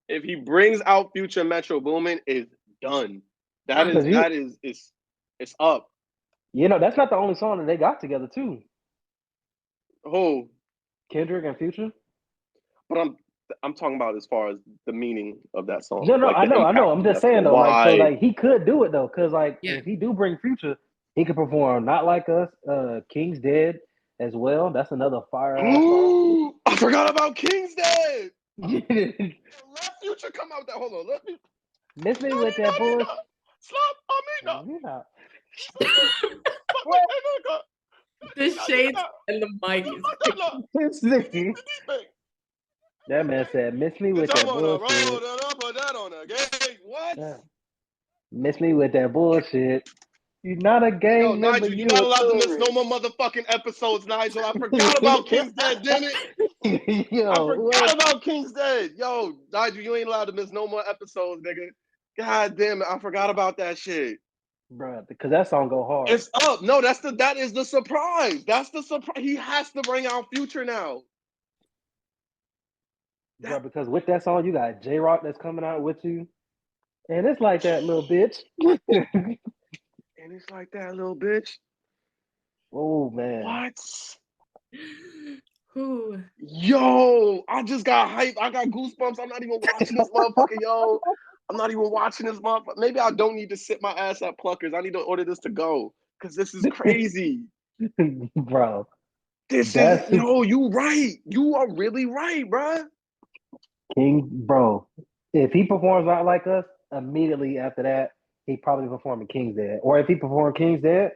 If he brings out Future and Metro Boomin, it's done. It's up. You know, that's not the only song that they got together too. Who? Kendrick and Future. But I'm talking about as far as the meaning of that song. No, like I know. I'm just saying though, like, so like he could do it though, because like if he do bring Future, he could perform Not Like Us, King's Dead as well. That's another fire ass song. I forgot about King's Dead. Let Future come out with that. Hold on, let me miss me with that bullshit. Slap Amina. The shades and the mic is that man said, "Miss me with that bullshit." What? Yeah. Miss me with that bullshit. You're not a gang member. Nigel, you're not allowed to miss no more motherfucking episodes, Nigel. I forgot about King's Dead, damn it. Yo, I forgot about King's Dead. Yo, Nigel, you ain't allowed to miss no more episodes, nigga. God damn it, I forgot about that shit. Bro, because that song go hard. It's up. No, that is the surprise. That's the surprise. He has to bring out Future now. Bro, because with that song, you got J-Rock that's coming out with you. And it's like that, little bitch. And it's like that, little bitch. Oh, man. What? Who? Yo, I just got hyped. I got goosebumps. I'm not even watching this motherfucker, yo. I'm not even watching this motherfucker. Maybe I don't need to sit my ass at Pluckers. I need to order this to go because this is crazy. Bro. You right. You are really right, bro. King, bro. If he performs Not Like Us, immediately after that, he probably performing King's Dead. Or if he performs King's Dead,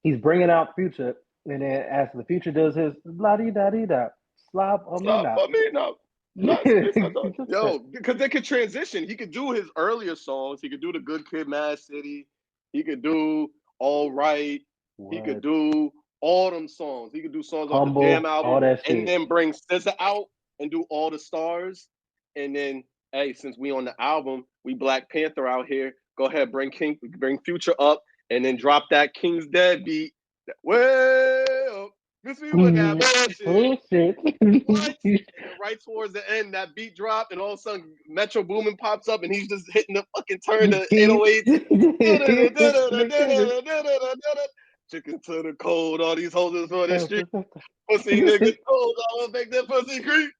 he's bringing out Future. And then after the Future does his la-di-da-di-da, slop on me now. Yo, because they could transition. He could do his earlier songs. He could do the Good Kid, Mad City. He could do All Right. What? He could do all them songs. He could do songs Humble, on the Damn album, all that shit. and then bring SZA out and do All the Stars. And then, hey, since we on the album, we Black Panther out here. Go ahead, bring Future up, and then drop that King's Dead beat. Well, miss me with that bullshit. What? And right towards the end, that beat dropped, and all of a sudden, Metro Boomin pops up, and he's just hitting the fucking turn to 808. Chicken to the cold, all these hoes on the street. Pussy niggas cold, I won't make that pussy creep.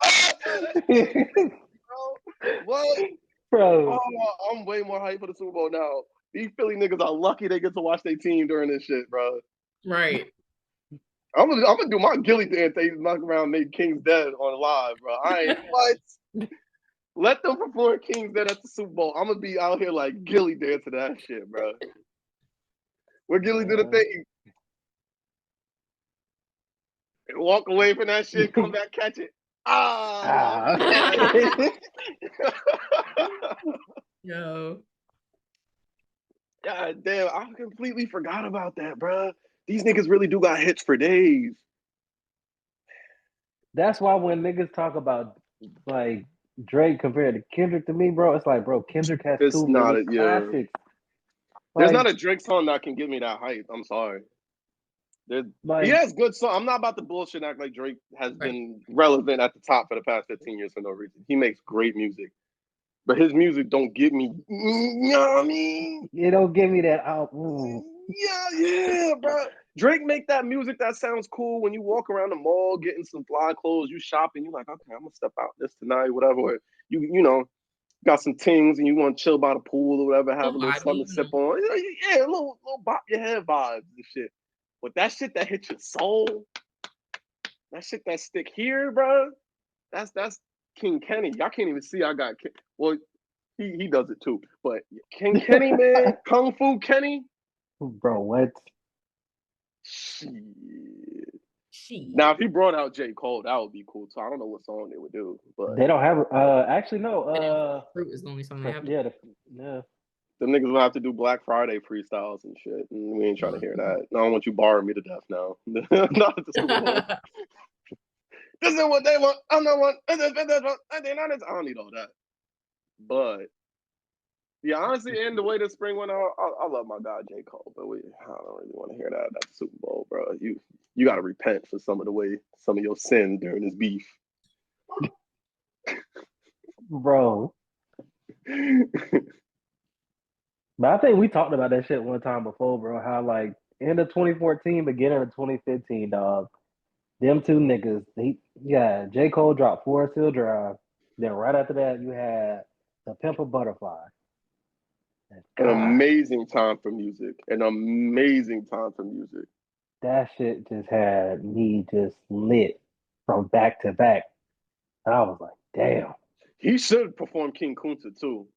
What? Bro. Oh, I'm way more hyped for the Super Bowl now. These Philly niggas are lucky they get to watch their team during this shit, bro. Right. I'm gonna do my Gilly dance. They knock around, make King's Dead on live, bro. I ain't what. Let them perform King's Dead at the Super Bowl. I'm gonna be out here like Gilly dancing that shit, bro. Where Gilly do the thing, and walk away from that shit, come back, catch it. Yo. God damn, I completely forgot about that, bro. These niggas really do got hits for days. That's why when niggas talk about like Drake compared to Kendrick to me, bro, it's like, bro, Kendrick has two classics. There's not a Drake song that can give me that hype. I'm sorry. He has good songs. I'm not about to bullshit act like Drake has been relevant at the top for the past 15 years for no reason. He makes great music. But his music don't give me, you know what I mean? It don't give me that Yeah, bro. Drake make that music that sounds cool when you walk around the mall getting some fly clothes, you shopping, you like, okay, I'm gonna step out this tonight, whatever. Or you know, got some things and you want to chill by the pool or whatever, have a little something to sip on. Yeah, a little bop your head vibes and shit. But that shit that hits your soul, that shit that stick here, bro, that's King Kenny. Y'all can't even see I got well, he does it too. But King Kenny, man, Kung Fu Kenny. Bro, what? Shit. Now, if he brought out J. Cole, that would be cool. So I don't know what song they would do, but they don't have. Actually, no. Fruit is the only song they have. Yeah. The niggas will have to do Black Friday freestyles and shit, and we ain't trying to hear that. I don't want you barring me to death now. This is what they want. I'm not one. I don't need all that. But yeah, honestly, and the way the spring went out, I love my guy J. Cole, but I don't really want to hear that. That's Super Bowl, bro. You got to repent for some of your sins during this beef, bro. But I think we talked about that shit one time before, bro. How like end of 2014, beginning of 2015, dog. Them two niggas, J. Cole dropped Forest Hill Drive. Then right after that, you had The Pimp a Butterfly. An amazing time for music. That shit just had me just lit from back to back. And I was like, damn. He should perform King Kunta too.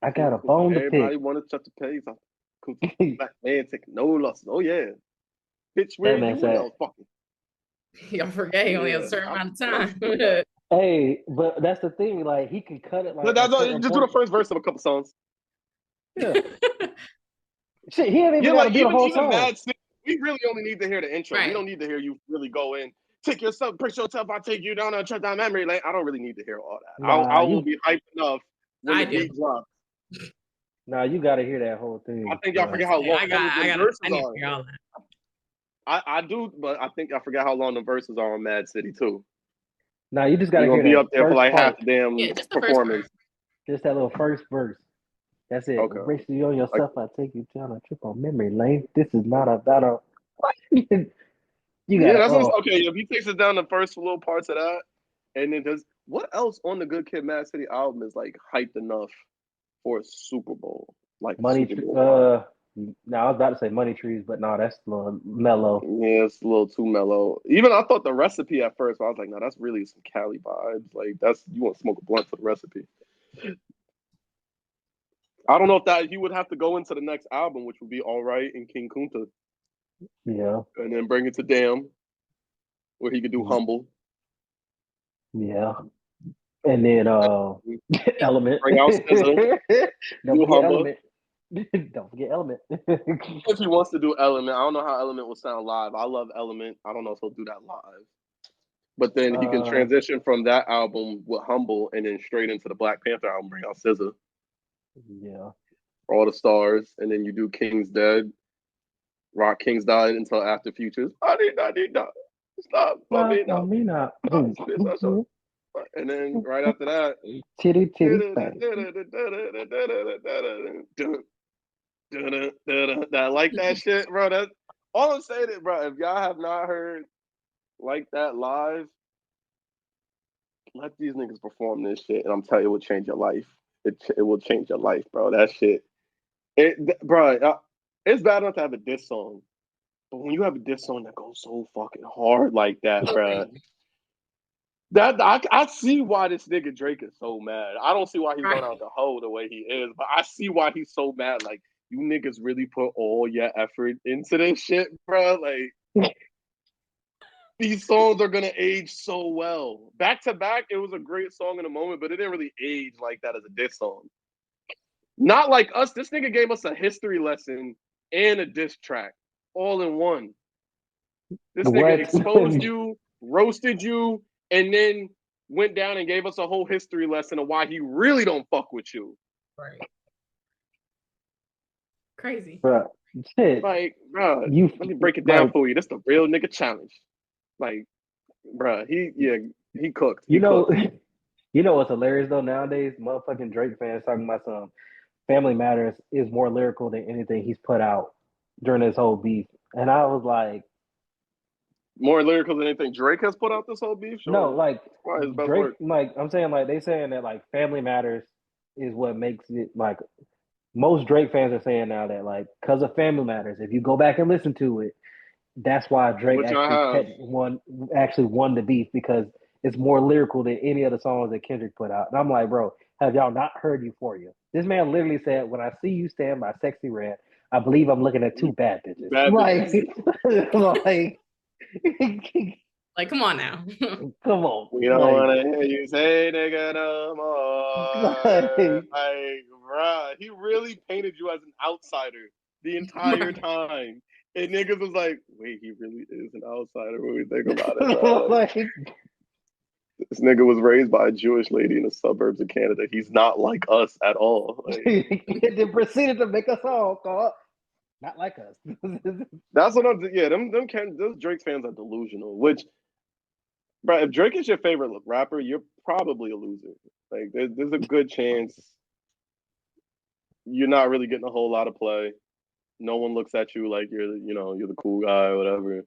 I got a bone to pick. Everybody wanted to shut the pace. Black man taking no losses. Oh yeah. Bitch, where you know fucking. Y'all forget he only has a certain amount of time. Hey, but that's the thing. Like he can cut it. Like that's all. Just do the first verse of a couple songs. Yeah. Shit, he ain't even got to do the whole song. We really only need to hear the intro. Right. We don't need to hear you really go in. Take yourself, push yourself. I take you down a trip down memory lane. I don't really need to hear all that. I will be hyped enough when the beat drops. Nah, you got to hear that whole thing. I think y'all forget how long the verses are. I do, but I think I forgot how long the verses are on Mad City too. Nah, you just got to hear be up there for like half the damn performance. Just that little first verse. That's it. Okay. Race you on yourself. I take you down a trip on memory lane. This is not about a. Okay. If he takes it down the first little parts of that, and then does what else on the Good Kid, Mad City album is like hyped enough for a Super Bowl? Like Money. No, I was about to say Money Trees, but no, that's a little mellow. Yeah, it's a little too mellow. Even I thought the recipe at first, but I was like, no, that's really some Cali vibes. Like you want to smoke a blunt for the recipe. I don't know if that he would have to go into the next album, which would be All Right and King Kunta. Yeah. And then bring it to Damn, where he could do Humble. Yeah. And then Element. Bring out SZA. Don't forget Element. Don't forget Element. If he wants to do Element, I don't know how Element will sound live. I love Element. I don't know if he'll do that live. But then he can transition from that album with Humble and then straight into the Black Panther album, bring out SZA. Yeah. All the stars. And then you do King's Dead. Rock King's Died until after Futures. I need not. Stop. Me not. And then right after that. Titty. I like that shit, bro. That's all I'm saying is, bro, if y'all have not heard Like That live, let these niggas perform this shit, and I'm telling you, it will change your life. It will change your life, bro. That shit. Bro, it's bad enough to have a diss song, but when you have a diss song that goes so fucking hard like that, bro, I see why this nigga Drake is so mad. I don't see why he's going out the hole the way he is, but I see why he's so mad. Like, you niggas really put all your effort into this shit, bro. Like, these songs are gonna age so well. Back to back, it was a great song in the moment, but it didn't really age like that as a diss song. Not like us. This nigga gave us a history lesson and a diss track all in one. This nigga exposed you, roasted you, and then went down and gave us a whole history lesson of why he really don't fuck with you. Right. Crazy. Bro, shit. Like, bro, let me break it down for you. That's the real nigga challenge. Like, bro, he cooked. You know what's hilarious though nowadays? Motherfucking Drake fans talking about some Family Matters is more lyrical than anything he's put out during this whole beef. And I was like, more lyrical than anything Drake has put out this whole beef. Sure. no, like his best Drake, work. like I'm saying, like they saying that like Family Matters is what makes it like most Drake fans are saying now that like because of Family Matters, if you go back and listen to it, that's why Drake Which I have. actually won the beef because it's more lyrical than any of the songs that Kendrick put out. And I'm like, bro, have y'all not heard Euphoria? This man literally said, "When I see you stand by Sexy Red, I believe I'm looking at two bad bitches." Bad Like, Like, come on now. come on. We don't want to hear you say nigga no more. Like, bruh, he really painted you as an outsider the entire time. And niggas was like, wait, he really is an outsider when we think about it, bro. Like, this nigga was raised by a Jewish lady in the suburbs of Canada. He's not like us at all. Like, they proceeded to make a song called "Not Like Us." That's what I'm. Yeah, those Drake fans are delusional. Which, bro, if Drake is your favorite rapper, you're probably a loser. Like, there's a good chance you're not really getting a whole lot of play. No one looks at you like you're the cool guy or whatever.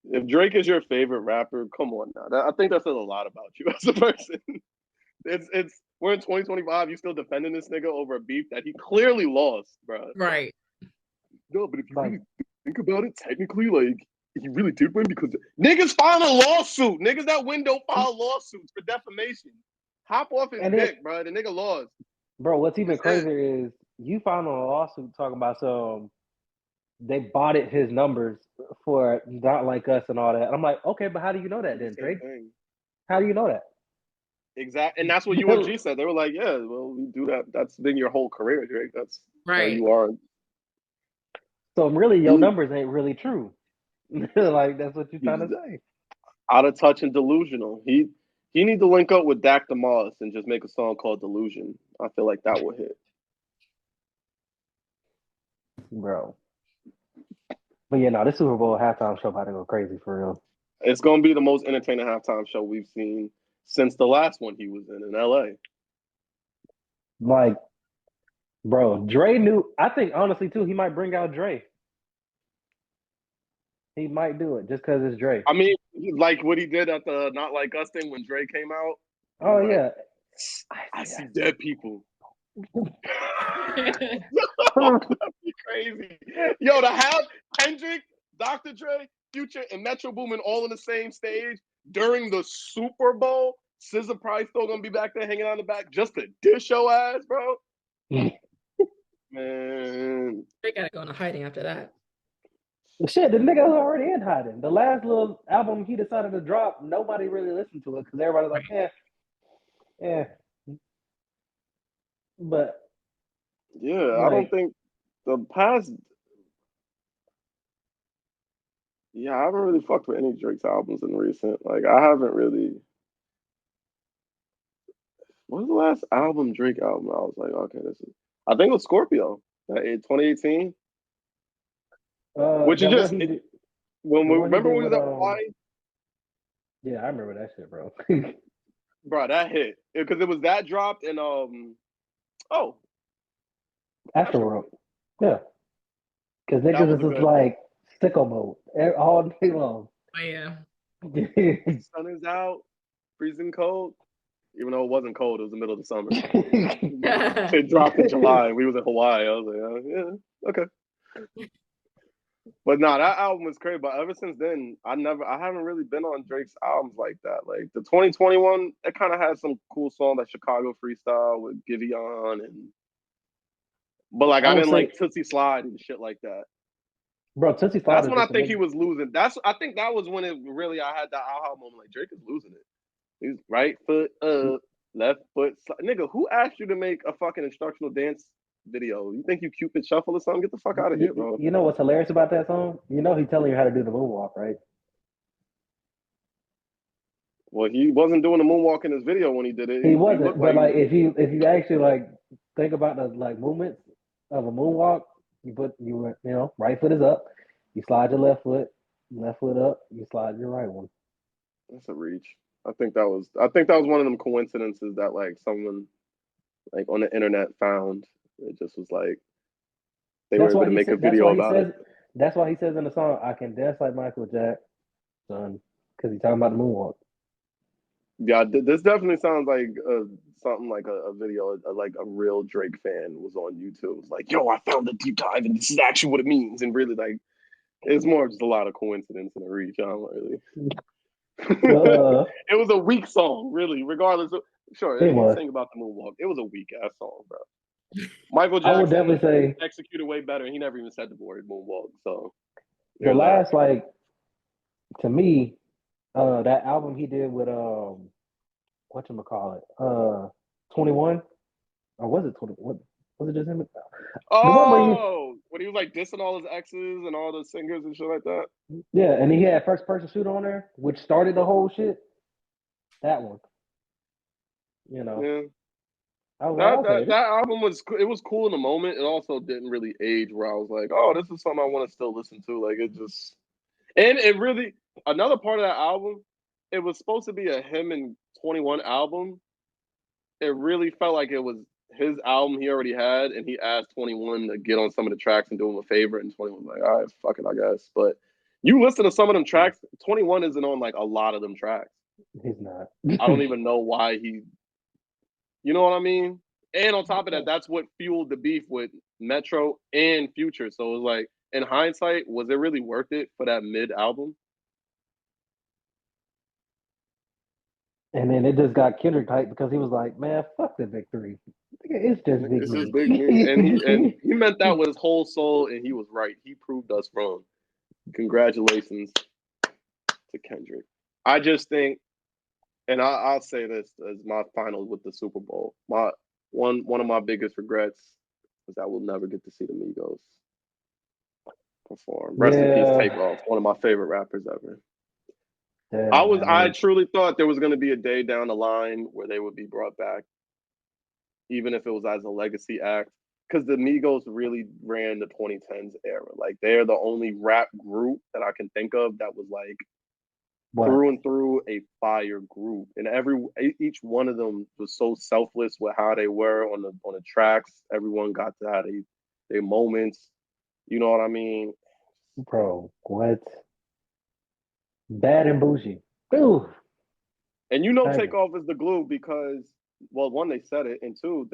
If Drake is your favorite rapper, come on now. I think that says a lot about you as a person. It's we're in 2025. You still defending this nigga over a beef that he clearly lost, bro. Right. No, but if you really think about it, technically, like, he really did win because niggas filed a lawsuit. Niggas that win don't file lawsuits for defamation. Hop off his dick, bro. The nigga lost. Bro, what's even crazier is you filed a lawsuit talking about they botted his numbers for Not Like Us and all that. And I'm like, okay, but how do you know that then, Drake? How do you know that? Exactly. And that's what UMG said. They were like, yeah, well, we do that. That's been your whole career, Drake. That's right. How you are. So really, your numbers ain't really true. Like, that's what you're trying to say. Out of touch and delusional. He need to link up with Dank Demoss and just make a song called Delusion. I feel like that will hit. Bro. But yeah, no, this Supwerbowl halftime show about to go crazy for real. It's going to be the most entertaining halftime show we've seen since the last one he was in LA. Like, bro, Dre knew. I think, honestly, too, he might bring out Dre. He might do it just because it's Dre. I mean, like what he did at the Not Like Us thing when Dre came out. Oh, yeah. I see dead people. That'd be crazy. Yo, to have Kendrick, Dr. Dre, Future, and Metro Boomin all on the same stage during the Supwerbowl. SZA Price still gonna be back there hanging out in the back just to dish your ass, bro. Man, They gotta go into hiding after that. Shit, the nigga was already in hiding. The last little album he decided to drop, nobody really listened to it because everybody's like, yeah. But yeah, like, I don't think the past. Yeah, I haven't really fucked with any Drake's albums in recent. Like, I haven't really. What was the last Drake album? I was like, okay, this is. I think it was Scorpio in 2018. Which is just when we was at Hawaii. Yeah, I remember that shit, bro. Bro, that hit because it was that dropped in Astroworld. Yeah, because niggas is just like sicko mode all day long. Oh yeah. Sun is out, freezing cold. Even though it wasn't cold, it was the middle of the summer. It dropped in July. We was in Hawaii. I was like, yeah, okay. But no, that album was crazy. But ever since then, I haven't really been on Drake's albums like that. Like the 2021, it kind of had some cool songs like Chicago Freestyle with Giveon but like I didn't like Tootsie Slide and shit like that. Bro, Tootsie Slide. That's when I think he was losing. I think that was when I had that aha moment. Like Drake is losing it. He's right foot up, left foot. Nigga, who asked you to make a fucking instructional dance video? You think you Cupid Shuffle or something? Get the fuck out of here, bro. You know what's hilarious about that song? You know he's telling you how to do the moonwalk, right? Well, he wasn't doing the moonwalk in his video when he did it. He wasn't. But like, if you actually like think about the like movements of a moonwalk, you right foot is up, you slide your left foot up, you slide your right one. That's a reach. I think that was one of them coincidences that like someone like on the internet found. It just was like they were able to make a video about it. That's why he says in the song, "I can dance like Michael Jackson," because he's talking about the moonwalk. Yeah, this definitely sounds like something like a video, like a real Drake fan was on YouTube. It's like, yo, I found the deep dive, and this is actually what it means. And really, like, it's more just a lot of coincidence and a reach. I don't really. It was a weak song, really. Regardless of, sure, he's saying about the moonwalk. It was a weak ass song, bro. Michael Jackson, I would definitely say, executed way better. He never even said the word moonwalk. So the last, like, to me, that album he did with whatchamacallit, 21, or was it 20? What was it? Just him? Oh, the one when he was like dissing all his exes and all the singers and shit like that. Yeah, and he had first person shooter on there, which started the whole shit. That one, you know. Yeah. That album was cool in the moment. It also didn't really age where I was like, oh, this is something I want to still listen to. Like, it just, and it really, another part of that album, it was supposed to be a him and 21 album. It really felt like it was his album he already had, and he asked 21 to get on some of the tracks and do him a favor, and 21 was like, all right, fuck it, I guess. But you listen to some of them tracks, 21 isn't on like a lot of them tracks. He's not. I don't even know why he. You know what I mean? And on top of that, that's what fueled the beef with Metro and Future. So it was like, in hindsight, was it really worth it for that mid album? And then it just got Kendrick hype because he was like, man, fuck the Big Three. It's just Big It's just Big Me. And he meant that with his whole soul, and he was right. He proved us wrong. Congratulations to Kendrick. I just think, and I'll say this as my final with the Supwerbowl. One of my biggest regrets is I will never get to see the Migos perform. Rest in peace, Takeoff, one of my favorite rappers ever. Yeah, I truly thought there was going to be a day down the line where they would be brought back, even if it was as a legacy act, because the Migos really ran the 2010s era. Like, they're the only rap group that I can think of that was like through and through a fire group, and each one of them was so selfless with how they were on the tracks. Everyone got to have their moments. You know what I mean? Bro, what? Bad and bougie. Ooh. And Takeoff is the glue because, well, one, they said it, and two,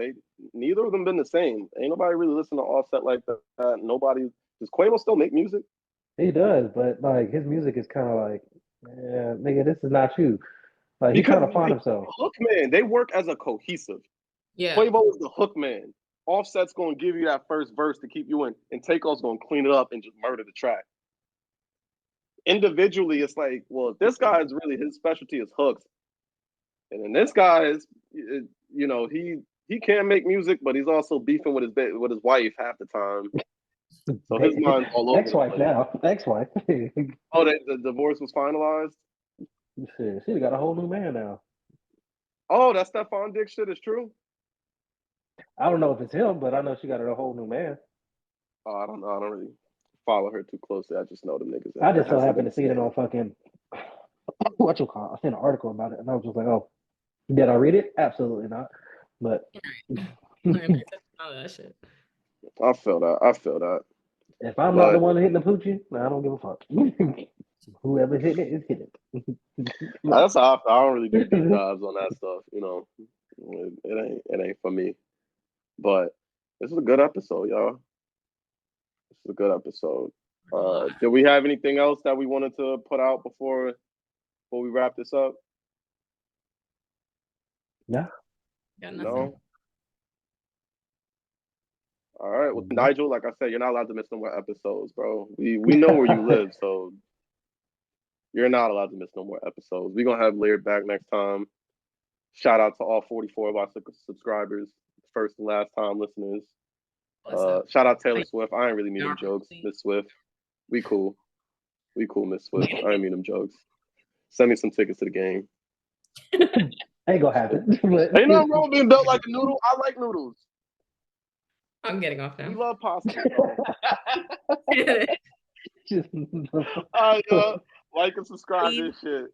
neither of them been the same. Ain't nobody really listen to Offset like that. Nobody. Does Quavo still make music? He does, but like his music is kind of like, yeah, nigga, this is not you. Like, he kind of find himself. Hook man, they work as a cohesive. Yeah. Quavo is the hook man. Offset's going to give you that first verse to keep you in, and Takeoff's going to clean it up and just murder the track. Individually, it's like, well, if this guy is really, his specialty is hooks, and then this guy is, you know, he can make music, but he's also beefing with his wife half the time. So his mind's all over. Ex-wife now. Ex-wife. Oh, the divorce was finalized? Shit, she got a whole new man now. Oh, that Stephon Diggs shit is true? I don't know if it's him, but I know she got a whole new man. Oh, I don't know. I don't really follow her too closely. I just know them niggas. I just so happened to see it on fucking what you call it. I seen an article about it, and I was just like, oh, did I read it? Absolutely not. But that shit. I feel that. If I'm not the one hitting the poochie, I don't give a fuck. Whoever hit it is hit it. That's how I don't really do deep dives on that stuff. You know, it ain't for me. But this is a good episode, y'all. This is a good episode. Did we have anything else that we wanted to put out before we wrap this up? Yeah. Got nothing. No. All right. Well, Nigel, like I said, you're not allowed to miss no more episodes, bro. We know where you live, so you're not allowed to miss no more episodes. We're gonna have Laird back next time. Shout out to all 44 of our subscribers, first and last time listeners. Shout out Taylor Swift. I ain't really mean them jokes, Miss Swift. We cool, Miss Swift. I ain't mean them jokes. Send me some tickets to the game. Ain't gonna happen. Ain't nothing wrong with being built like a noodle. I like noodles. I'm getting off now. We love pasta. All right, like and subscribe to this shit.